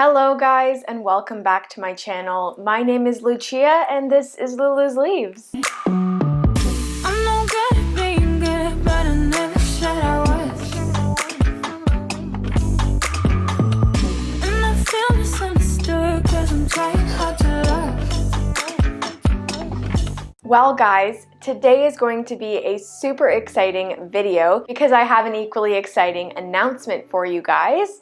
Hello guys and welcome back to my channel. My name is Lucia and this is Lulu's Leaves. I'm no good at being good, but I never said I was. And I feel misunderstood cause I'm trying hard to love. Well guys, today is going to be a super exciting video because I have an equally exciting announcement for you guys.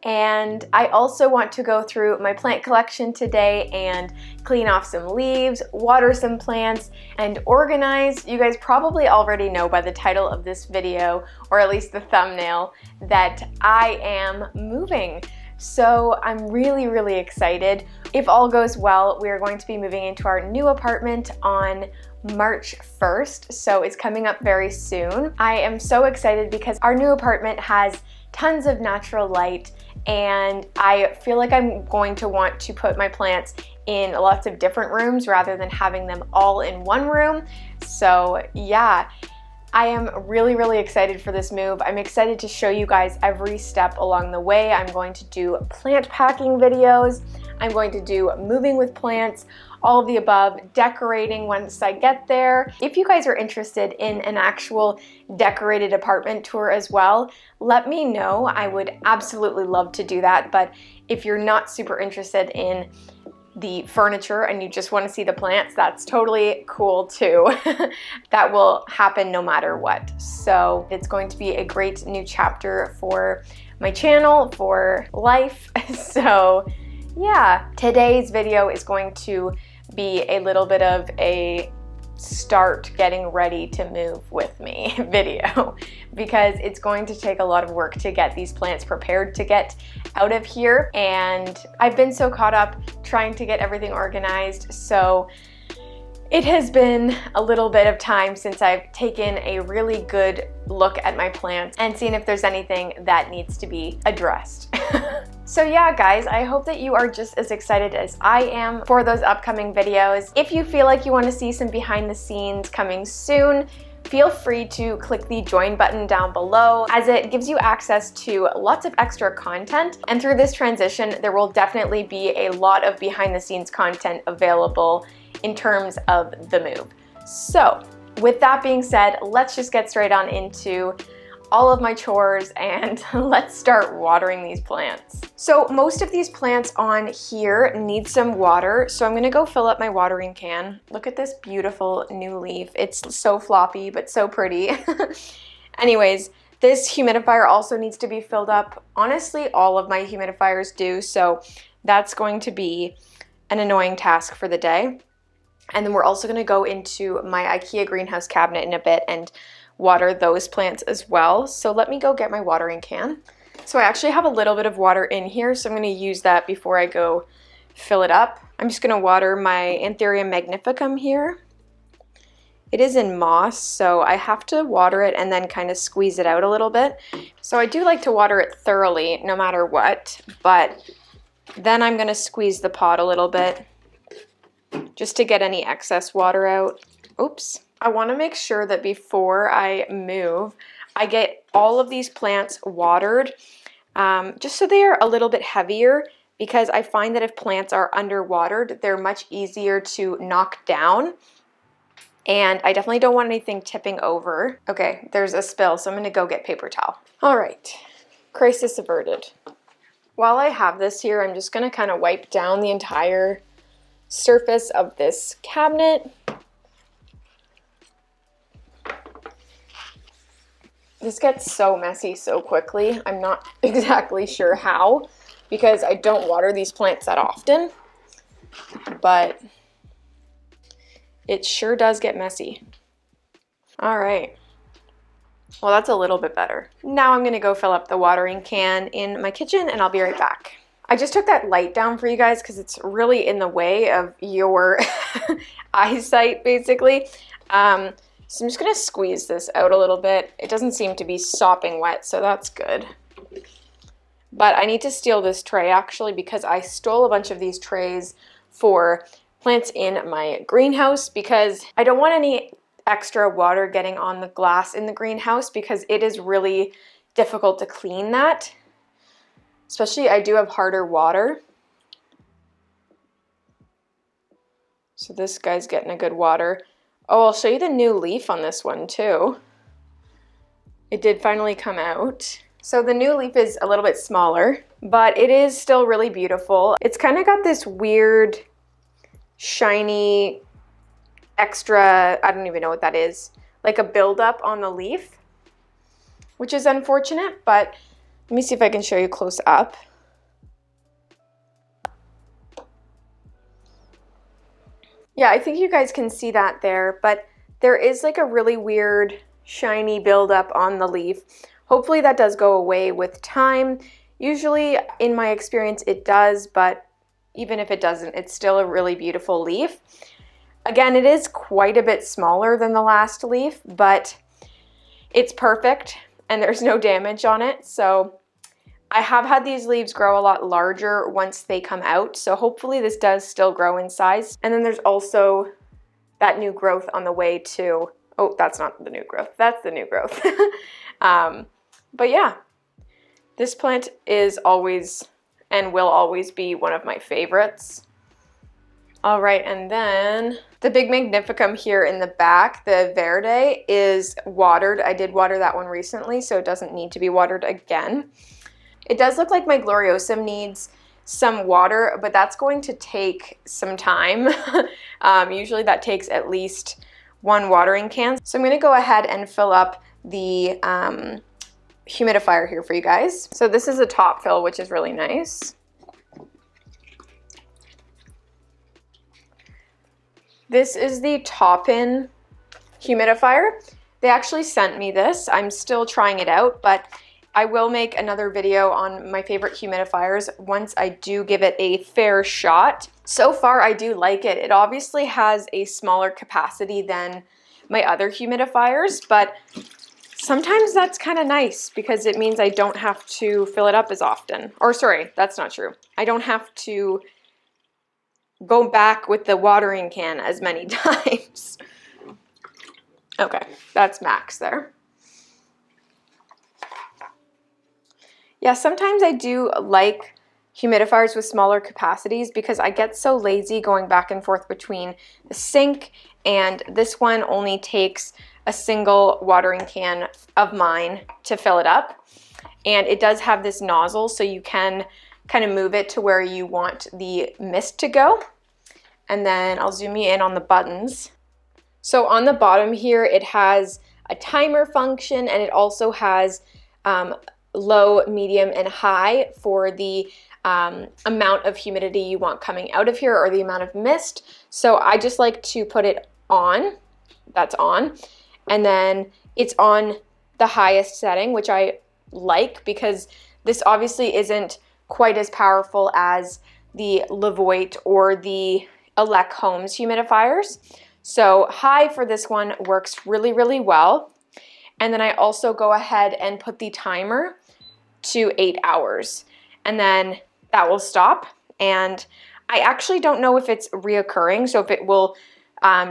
And I also want to go through my plant collection today and clean off some leaves, water some plants, and organize. You guys probably already know by the title of this video, or at least the thumbnail, that I am moving. So I'm really excited. If all goes well, we are going to be moving into our new apartment on March 1st, so it's coming up very soon. I am so excited because our new apartment has tons of natural light, and I feel like I'm going to want to put my plants in lots of different rooms rather than having them all in one room. So yeah, I am really excited for this move. I'm excited to show you guys every step along the way. I'm going to do plant packing videos. I'm going to do moving with plants, all of the above, decorating once I get there. If you guys are interested in an actual decorated apartment tour as well, let me know. I would absolutely love to do that. But if you're not super interested in the furniture and you just want to see the plants, that's totally cool too. That will happen no matter what. So it's going to be a great new chapter for my channel, for life. So yeah, today's video is going to be a little bit of a start getting ready to move with me video because it's going to take a lot of work to get these plants prepared to get out of here, and I've been so caught up trying to get everything organized, so it has been a little bit of time since I've taken a really good look at my plants and seen if there's anything that needs to be addressed. So yeah guys, I hope that you are just as excited as I am for those upcoming videos. If you feel like you want to see some behind the scenes coming soon, feel free to click the join button down below, as it gives you access to lots of extra content. And through this transition, there will definitely be a lot of behind the scenes content available in terms of the move. So with that being said, let's just get straight on into all of my chores and let's start watering these plants. So most of these plants on here need some water, so I'm gonna go fill up my watering can. Look at this beautiful new leaf. It's so floppy, but so pretty. Anyways, this humidifier also needs to be filled up. Honestly, all of my humidifiers do, so that's going to be an annoying task for the day. And then we're also gonna go into my IKEA greenhouse cabinet in a bit and water those plants as well. So let me go get my watering can. So I actually have a little bit of water in here, so I'm going to use that before I go fill it up. I'm just going to water my Anthurium Magnificum here. It is in moss, so I have to water it and then kind of squeeze it out a little bit. So I do like to water it thoroughly no matter what, but then I'm going to squeeze the pot a little bit just to get any excess water out. Oops. I want to make sure that before I move, I get all of these plants watered, just so they are a little bit heavier, because I find that if plants are underwatered, they're much easier to knock down, and I definitely don't want anything tipping over. Okay, there's a spill, so I'm going to go get paper towel. All right, crisis averted. While I have this here, I'm just going to kind of wipe down the entire surface of this cabinet. This gets so messy so quickly. I'm not exactly sure how, because I don't water these plants that often, but it sure does get messy. All right. Well, that's a little bit better. Now I'm gonna go fill up the watering can in my kitchen and I'll be right back. I just took that light down for you guys because it's really in the way of your eyesight, basically. So I'm just gonna squeeze this out a little bit. It doesn't seem to be sopping wet, so that's good. But I need to steal this tray actually, because I stole a bunch of these trays for plants in my greenhouse, because I don't want any extra water getting on the glass in the greenhouse because it is really difficult to clean that. Especially I do have harder water. So this guy's getting a good water. Oh, I'll show you the new leaf on this one too. It did finally come out. So the new leaf is a little bit smaller, but it is still really beautiful. It's kind of got this weird, shiny, extra, I don't even know what that is, like a buildup on the leaf, which is unfortunate, but let me see if I can show you close up. Yeah, I think you guys can see that there, but there is like a really weird, shiny buildup on the leaf. Hopefully that does go away with time. Usually, in my experience, it does, but even if it doesn't, it's still a really beautiful leaf. Again, it is quite a bit smaller than the last leaf, but it's perfect and there's no damage on it. So I have had these leaves grow a lot larger once they come out. So hopefully this does still grow in size. And then there's also that new growth on the way too. Oh, that's not the new growth. That's the new growth. But yeah, this plant is always and will always be one of my favorites. All right, and then the big Magnificum here in the back, the Verde, is watered. I did water that one recently, so it doesn't need to be watered again. It does look like my Gloriosum needs some water, but that's going to take some time. Usually that takes at least 1 watering can. So I'm gonna go ahead and fill up the humidifier here for you guys. So this is a top fill, which is really nice. This is the Toppin Humidifier. They actually sent me this. I'm still trying it out, but I will make another video on my favorite humidifiers once I do give it a fair shot. So far, I do like it. It obviously has a smaller capacity than my other humidifiers, but sometimes that's kind of nice because it means I don't have to fill it up as often. Or sorry, that's not true. I don't have to go back with the watering can as many times. Okay, that's max there. Yeah, sometimes I do like humidifiers with smaller capacities because I get so lazy going back and forth between the sink, and this one only takes a single watering can of mine to fill it up. And it does have this nozzle, so you can kind of move it to where you want the mist to go. And then I'll zoom you in on the buttons. So on the bottom here, it has a timer function, and it also has low, medium, and high for the amount of humidity you want coming out of here or the amount of mist. So I just like to put it on, that's on, and then it's on the highest setting, which I like because this obviously isn't quite as powerful as the Levoit or the Elec Homes humidifiers. So high for this one works really, really well. And then I also go ahead and put the timer to 8 hours, and then that will stop. And I actually don't know if it's reoccurring, so if it will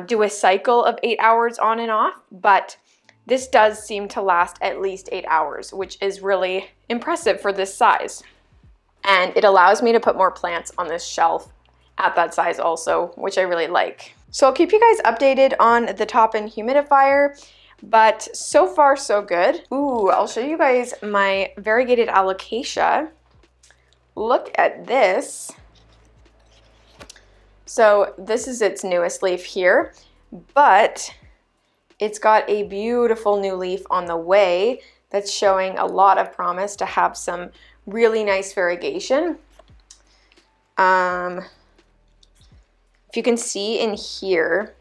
do a cycle of 8 hours on and off, but this does seem to last at least 8 hours, which is really impressive for this size. And it allows me to put more plants on this shelf at that size also, which I really like. So I'll keep you guys updated on the Toppin Humidifier, but so far so good. Ooh, I'll show you guys my variegated alocasia. Look at this. So this is its newest leaf here, but it's got a beautiful new leaf on the way that's showing a lot of promise to have some really nice variegation. If you can see in here,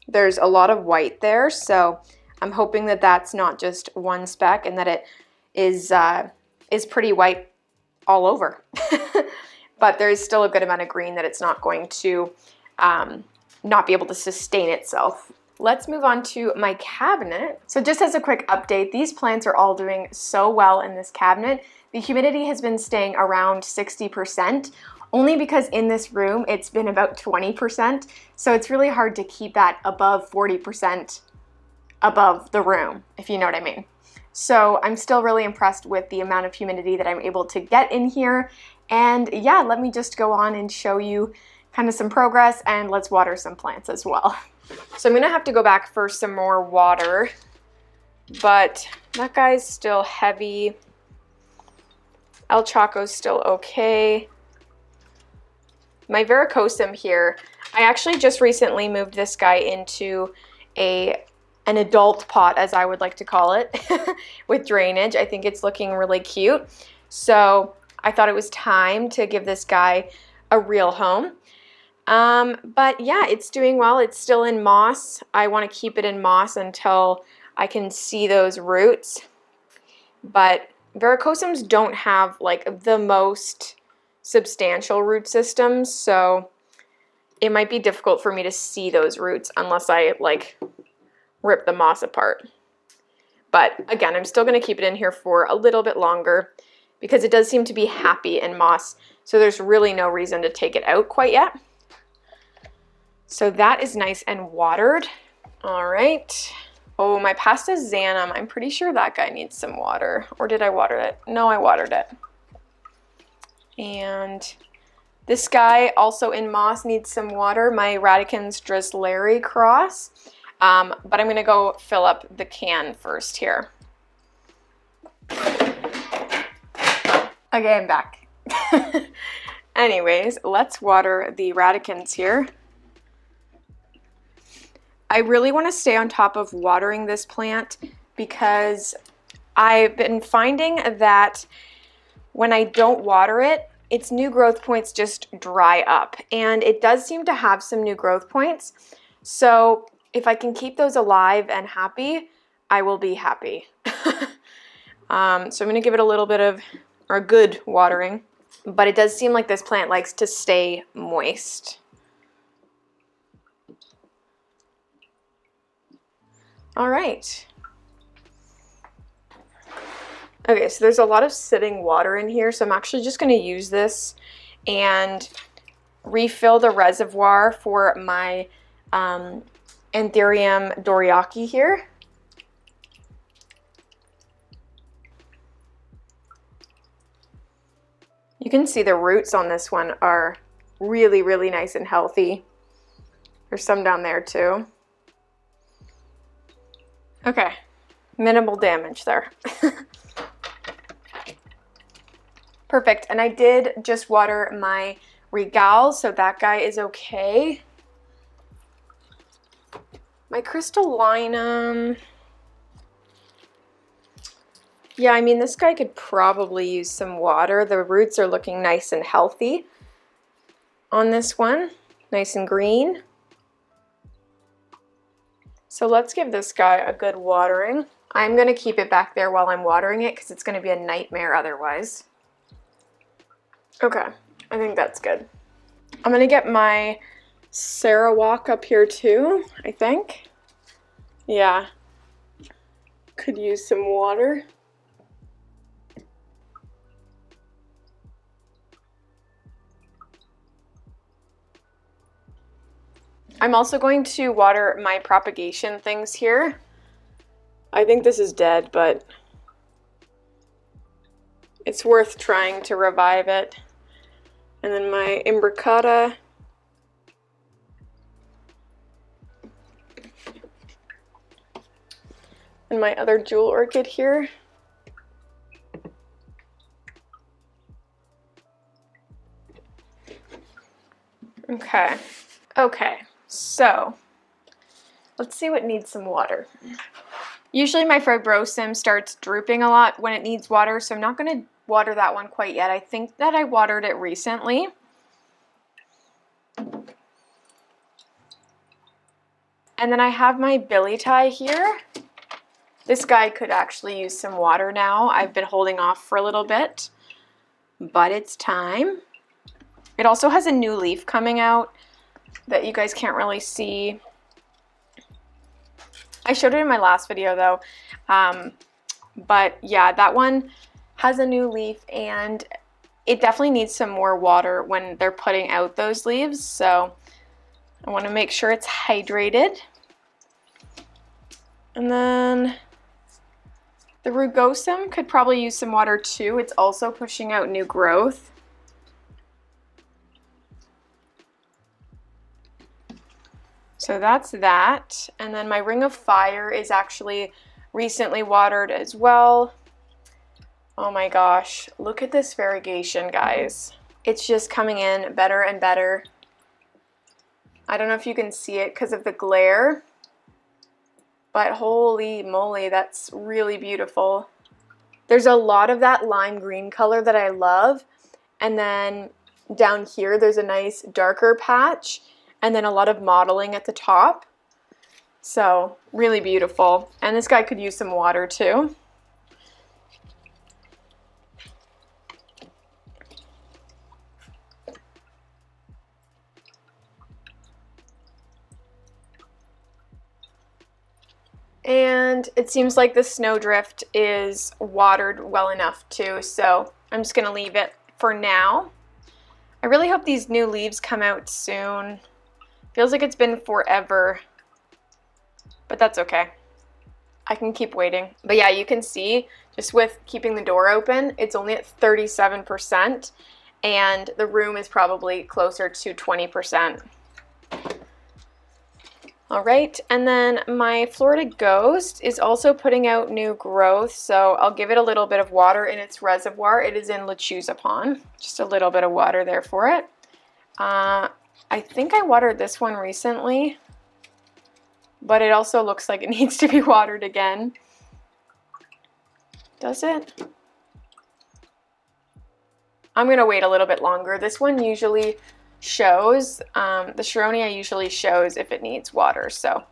there's a lot of white there, so I'm hoping that that's not just one speck and that it is pretty white all over. But there's still a good amount of green that it's not going to not be able to sustain itself. Let's move on to my cabinet. So just as a quick update, these plants are all doing so well in this cabinet. The humidity has been staying around 60%. Only because in this room it's been about 20%, so it's really hard to keep that above 40% above the room, if you know what I mean. So I'm still really impressed with the amount of humidity that I'm able to get in here. And yeah, let me just go on and show you kind of some progress, and let's water some plants as well. So I'm gonna have to go back for some more water, but that guy's still heavy. El Chaco's still okay. My Varicosum here, I actually just recently moved this guy into an adult pot, as I would like to call it, with drainage. I think it's looking really cute. So I thought it was time to give this guy a real home. But yeah, it's doing well. It's still in moss. I want to keep it in moss until I can see those roots. But Varicosums don't have like the most substantial root systems, so it might be difficult for me to see those roots unless I like rip the moss apart. But again, I'm still going to keep it in here for a little bit longer because it does seem to be happy in moss, so there's really no reason to take it out quite yet. So that is nice and watered. All right. Oh, my Pasta Xanum, I'm pretty sure that guy needs some water. Or did I water it? No, I watered it. And this guy, also in moss, needs some water. My Radicans Dressleri cross. But I'm going to go fill up the can first here. Okay, I'm back. Anyways, let's water the Radicans here. I really want to stay on top of watering this plant because I've been finding that when I don't water it, its new growth points just dry up, and it does seem to have some new growth points. So if I can keep those alive and happy, I will be happy. So I'm going to give it a little bit of, or a good watering, but it does seem like this plant likes to stay moist. All right. Okay, so there's a lot of sitting water in here, so I'm actually just going to use this and refill the reservoir for my Anthurium Doriaki here. You can see the roots on this one are really, really nice and healthy. There's some down there too. Okay, minimal damage there. Perfect, and I did just water my Regal, so that guy is okay. My Crystallinum, yeah, I mean, this guy could probably use some water. The roots are looking nice and healthy on this one, nice and green. So let's give this guy a good watering. I'm going to keep it back there while I'm watering it because it's going to be a nightmare otherwise. Okay, I think that's good. I'm going to get my Sarawak up here too, I think. Yeah, could use some water. I'm also going to water my propagation things here. I think this is dead, but it's worth trying to revive it. And then my Imbricata. And my other jewel orchid here. Okay. Okay. So, let's see what needs some water. Usually my Fibrosum starts drooping a lot when it needs water, so I'm not going to water that one quite yet. I think that I watered it recently. And then I have my Billy Tie here. This guy could actually use some water now. I've been holding off for a little bit, but it's time. It also has a new leaf coming out that you guys can't really see. I showed it in my last video though, but yeah, that one has a new leaf and it definitely needs some more water when they're putting out those leaves, so I want to make sure it's hydrated. And then The rugosum could probably use some water too. It's also pushing out new growth. So that's that. And then my ring of fire is actually recently watered as well. Oh my gosh, look at this variegation, guys. It's just coming in better and better. I don't know if you can see it because of the glare, but holy moly, that's really beautiful. There's a lot of that lime green color that I love. And then down here, there's a nice darker patch. And then a lot of mottling at the top. So really beautiful. And this guy could use some water too. And it seems like the snowdrift is watered well enough too. So I'm just gonna leave it for now. I really hope these new leaves come out soon. Feels like it's been forever, but that's okay. I can keep waiting. But yeah, you can see just with keeping the door open, it's only at 37% and the room is probably closer to 20%. All right, and then my Florida Ghost is also putting out new growth, so I'll give it a little bit of water in its reservoir. It is in Lechuza Pond. Just a little bit of water there for it. I think I watered this one recently, but it also looks like it needs to be watered again. Does it? I'm gonna wait a little bit longer. This one usually shows, the Sharonia usually shows if it needs water, so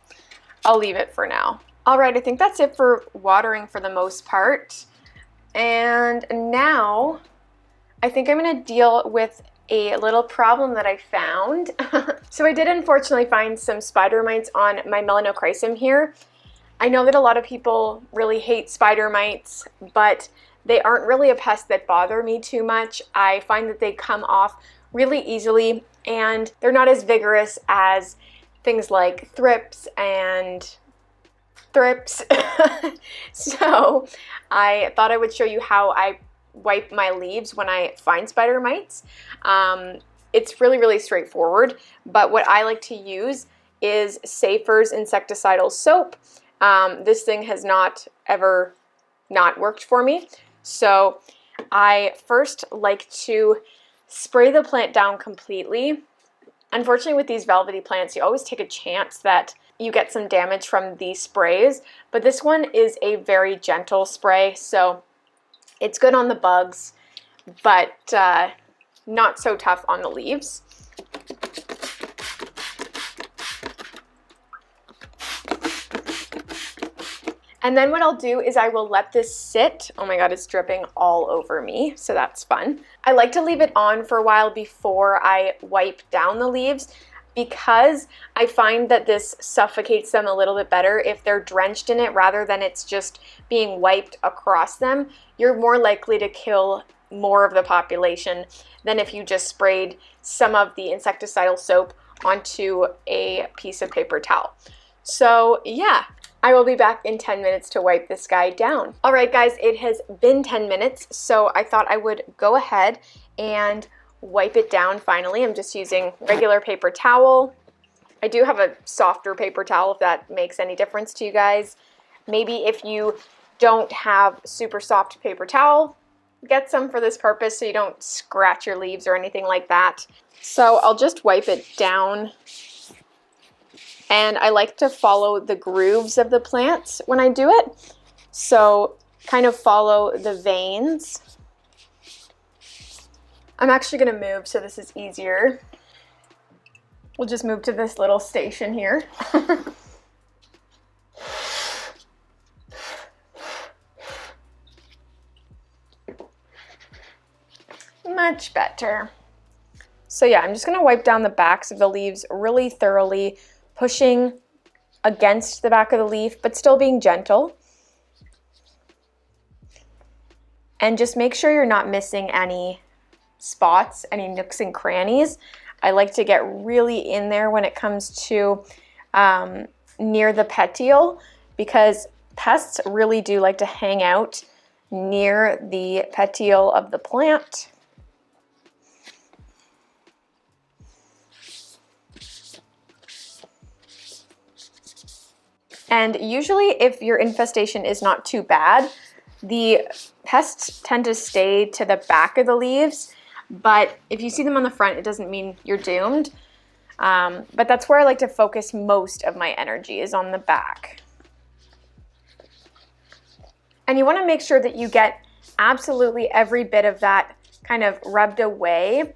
I'll leave it for now. All right, I think that's it for watering for the most part. And now I think I'm gonna deal with a little problem that I found. So I did unfortunately find some spider mites on my Melanochrysum here. I know that a lot of people really hate spider mites, but they aren't really a pest that bother me too much. I find that they come off really easily and they're not as vigorous as things like thrips and thrips. So I thought I would show you how I wipe my leaves when I find spider mites. It's really straightforward, but what I like to use is Safer's insecticidal soap. This thing has not ever not worked for me. So I first like to spray the plant down completely. Unfortunately, with these velvety plants, you always take a chance that you get some damage from these sprays, but this one is a very gentle spray, so it's good on the bugs, but not so tough on the leaves. And then what I'll do is I will let this sit. Oh my God, it's dripping all over me, so that's fun. I like to leave it on for a while before I wipe down the leaves because I find that this suffocates them a little bit better if they're drenched in it rather than it's just being wiped across them. You're more likely to kill more of the population than if you just sprayed some of the insecticidal soap onto a piece of paper towel. So yeah, I will be back in 10 minutes to wipe this guy down. All right, guys, it has been 10 minutes, so I thought I would go ahead and wipe it down finally. I'm just using regular paper towel. I do have a softer paper towel if that makes any difference to you guys. Maybe if you don't have super soft paper towel, get some for this purpose so you don't scratch your leaves or anything like that. So I'll just wipe it down. And I like to follow the grooves of the plants when I do it. So kind of follow the veins. I'm actually going to move so this is easier. We'll just move to this little station here. Much better. So yeah, I'm just going to wipe down the backs of the leaves really thoroughly, pushing against the back of the leaf, but still being gentle. And just make sure you're not missing any spots, any nooks and crannies. I like to get really in there when it comes to near the petiole, because pests really do like to hang out near the petiole of the plant. And usually if your infestation is not too bad, the pests tend to stay to the back of the leaves, but if you see them on the front, it doesn't mean you're doomed. But that's where I like to focus most of my energy, is on the back. And you want to make sure that you get absolutely every bit of that kind of rubbed away,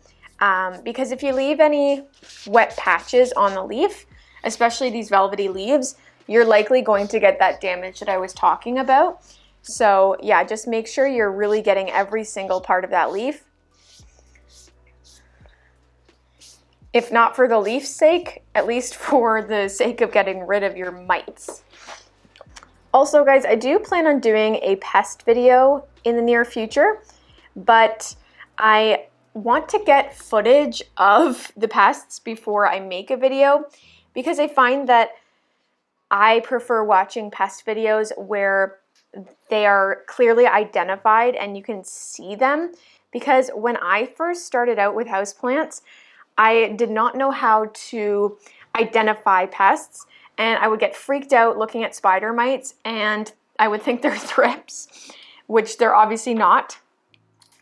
because if you leave any wet patches on the leaf, especially these velvety leaves, you're likely going to get that damage that I was talking about. So yeah, just make sure you're really getting every single part of that leaf. If not for the leaf's sake, at least for the sake of getting rid of your mites. Also guys, I do plan on doing a pest video in the near future, but I want to get footage of the pests before I make a video, because I find that I prefer watching pest videos where they are clearly identified and you can see them, because when I first started out with houseplants, I did not know how to identify pests, and I would get freaked out looking at spider mites and I would think they're thrips, which they're obviously not,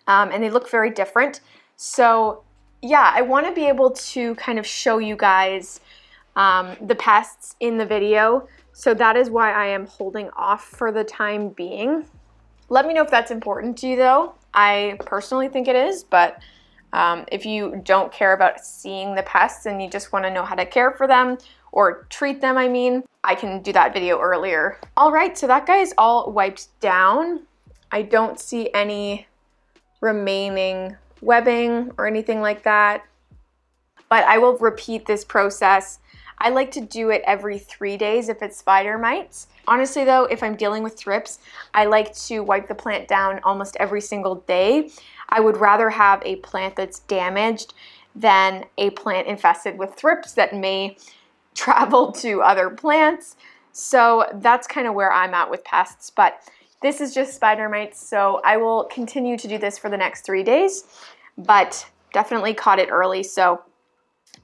and they look very different. So yeah, I want to be able to kind of show you guys the pests in the video. So that is why I am holding off for the time being. Let me know if that's important to you though. I personally think it is, but if you don't care about seeing the pests and you just want to know how to care for them or treat them, I can do that video earlier. All right, so that guy is all wiped down. I don't see any remaining webbing or anything like that, but I will repeat this process. I like to do it every 3 days if it's spider mites. Honestly though, if I'm dealing with thrips, I like to wipe the plant down almost every single day. I would rather have a plant that's damaged than a plant infested with thrips that may travel to other plants. So that's kind of where I'm at with pests, but this is just spider mites, so I will continue to do this for the next 3 days, but definitely caught it early, so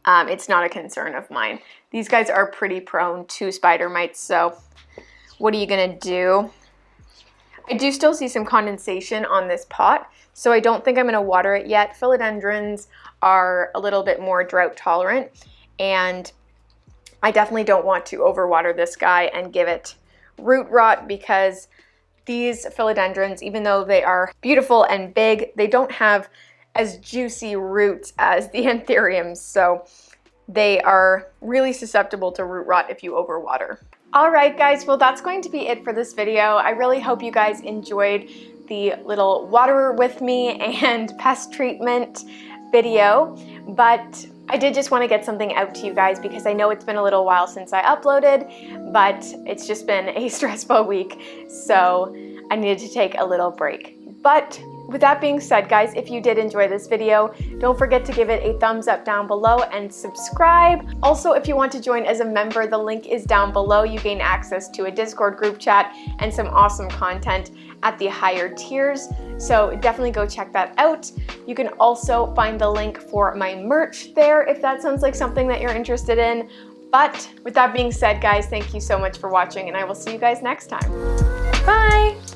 it's not a concern of mine. These guys are pretty prone to spider mites, so what are you gonna do? I do still see some condensation on this pot, so I don't think I'm gonna water it yet. Philodendrons are a little bit more drought tolerant, and I definitely don't want to overwater this guy and give it root rot, because these philodendrons, even though they are beautiful and big, they don't have as juicy roots as the anthuriums, so they are really susceptible to root rot if you overwater. All right guys, well that's going to be it for this video. I really hope you guys enjoyed the little water with me and pest treatment video, but I did just want to get something out to you guys because I know it's been a little while since I uploaded, but it's just been a stressful week, so I needed to take a little break. But with that being said, guys, if you did enjoy this video, don't forget to give it a thumbs up down below and subscribe. Also, if you want to join as a member, the link is down below. You gain access to a Discord group chat and some awesome content at the higher tiers, so definitely go check that out. You can also find the link for my merch there if that sounds like something that you're interested in. But with that being said, guys, thank you so much for watching, and I will see you guys next time. Bye!